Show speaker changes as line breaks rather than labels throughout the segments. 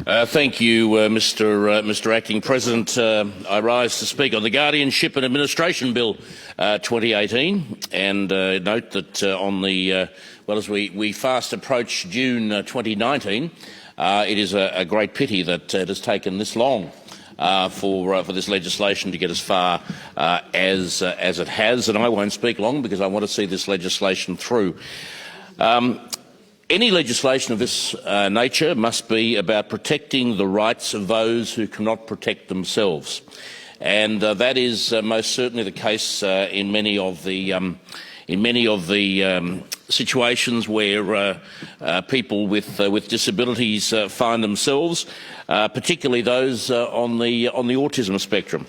Thank you, Mr Acting President. I rise to speak on the Guardianship and Administration Bill 2018 and note that as we fast approach June 2019, it is a great pity that it has taken this long for this legislation to get as far as it has, and I won't speak long because I want to see this legislation through. Any legislation of this nature must be about protecting the rights of those who cannot protect themselves, and that is most certainly the case in many of the situations where people with disabilities find themselves, particularly those on the autism spectrum.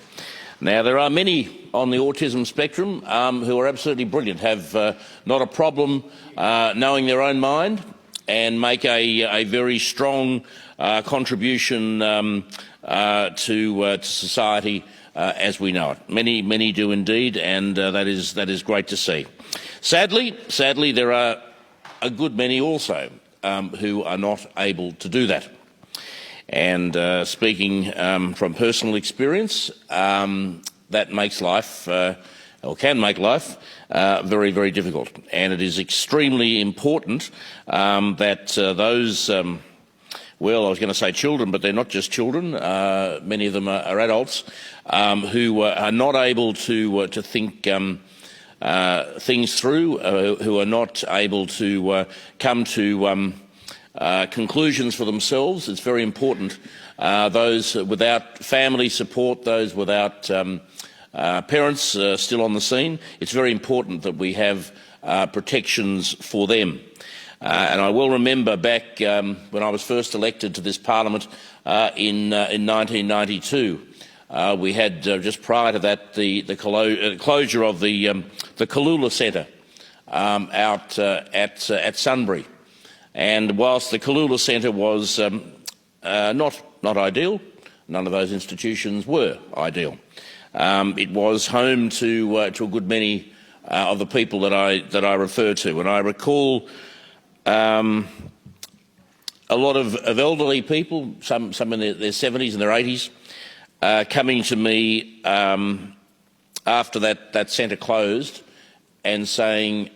Now, there are many on the autism spectrum who are absolutely brilliant, have not a problem knowing their own mind and make a very strong contribution to society as we know it. Many do indeed, and that is great to see. Sadly, there are a good many also who are not able to do that. And speaking from personal experience, that makes life, or can make life, very, very difficult. And it is extremely important that those, well, I was going to say children, but they're not just children. Many of them are adults who are not able to think things through, who are not able to come to conclusions for themselves. It's very important. Those without family support, those without parents still on the scene, it's very important that we have protections for them. And I will remember back when I was first elected to this parliament in 1992, we had just prior to that the closure of the Kalula Centre out at Sunbury. And whilst the Kalula Centre was not ideal, none of those institutions were ideal. It was home to a good many of the people that I refer to, and I recall a lot of elderly people, some in their 70s and their 80s, coming to me after that centre closed and saying,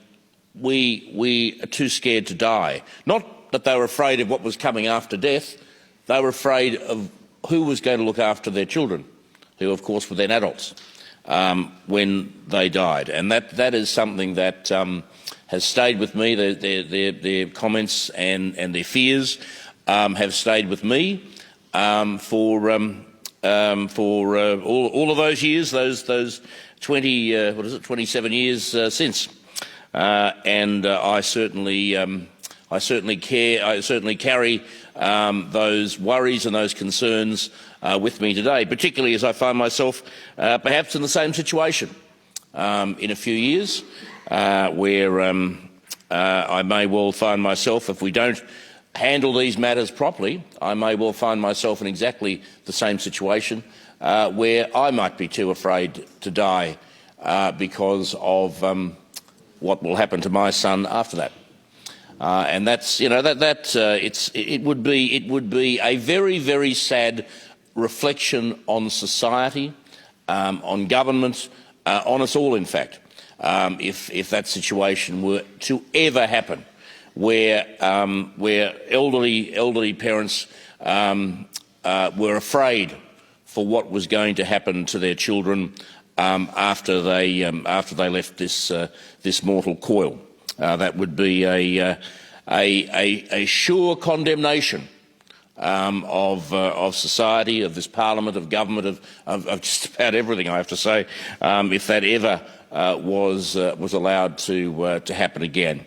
we are too scared to die. Not that they were afraid of what was coming after death, they were afraid of who was going to look after their children, who of course were then adults when they died. And that is something that has stayed with me. Their comments and their fears have stayed with me for all of those years, those 27 years since. And I certainly carry those worries and those concerns with me today, particularly as I find myself perhaps in the same situation in a few years, where I may well find myself, if we don't handle these matters properly, I may well find myself in exactly the same situation where I might be too afraid to die because of what will happen to my son after that. And that's, it would be a very, very sad reflection on society, on government, on us all, in fact, if that situation were to ever happen, where elderly parents were afraid for what was going to happen to their children after they left this mortal coil. That would be a sure condemnation of society, of this parliament, of government, of just about everything, I have to say, if that ever was allowed to happen again.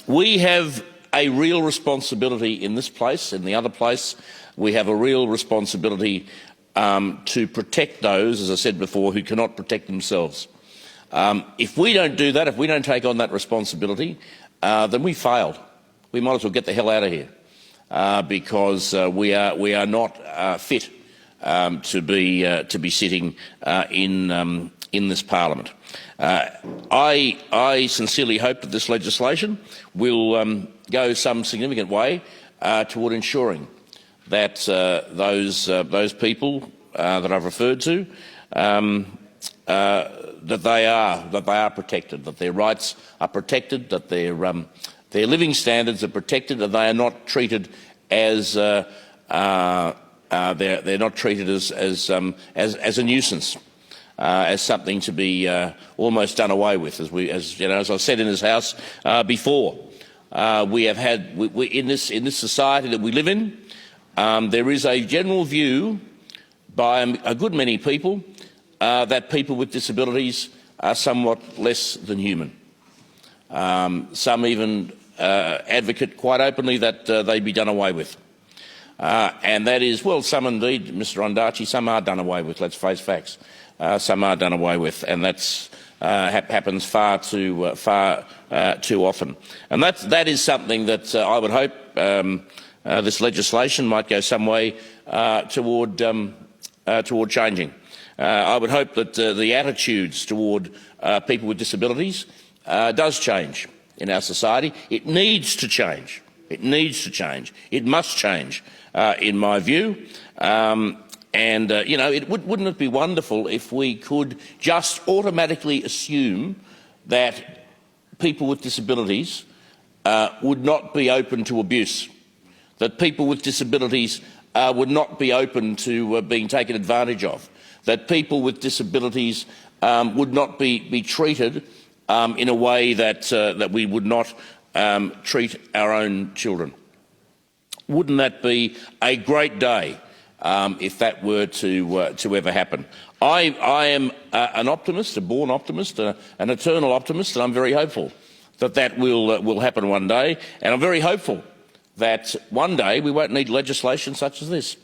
We have a real responsibility in this place, in the other place. We have a real responsibility to protect those, as I said before, who cannot protect themselves. If we don't do that, if we don't take on that responsibility, then we failed. We might as well get the hell out of here, because we are not fit to be sitting in this parliament. I sincerely hope that this legislation will go some significant way toward ensuring that those people that I've referred to, that they are protected, that their rights are protected, that their living standards are protected, and they are not treated as they're not treated as a nuisance, as something to be almost done away with. As I've said in this House before, we have had in this society that we live in, there is a general view by a good many people that people with disabilities are somewhat less than human. Some even advocate quite openly that they be done away with. And that is, well, some indeed, Mr Ondaatje, some are done away with, let's face facts. Some are done away with, and that's happens far too often. And that is something that I would hope this legislation might go some way toward changing. I would hope that the attitudes toward people with disabilities does change in our society. It needs to change. It needs to change. It must change, in my view. Wouldn't it be wonderful if we could just automatically assume that people with disabilities would not be open to abuse, that people with disabilities would not be open to being taken advantage of, that people with disabilities would not be treated in a way that we would not treat our own children. Wouldn't that be a great day if that were to ever happen? I am an optimist, a born optimist, an eternal optimist, and I'm very hopeful that will happen one day. And I'm very hopeful that one day we won't need legislation such as this,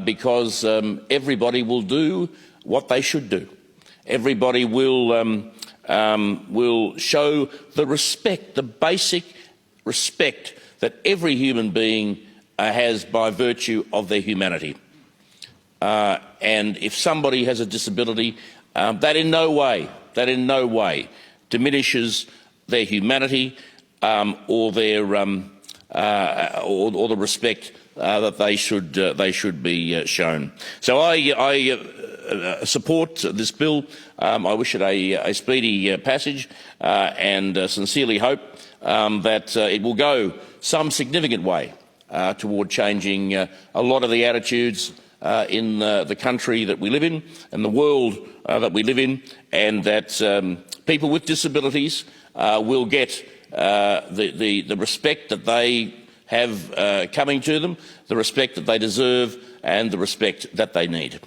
because everybody will do what they should do. Everybody will show the respect, the basic respect that every human being has by virtue of their humanity. And if somebody has a disability, that in no way diminishes their humanity or their or the respect that they should be shown. So I support this bill. I wish it a speedy passage, and sincerely hope that it will go some significant way toward changing a lot of the attitudes in the country that we live in and the world that we live in, and that people with disabilities will get the respect that they have coming to them, the respect that they deserve, and the respect that they need.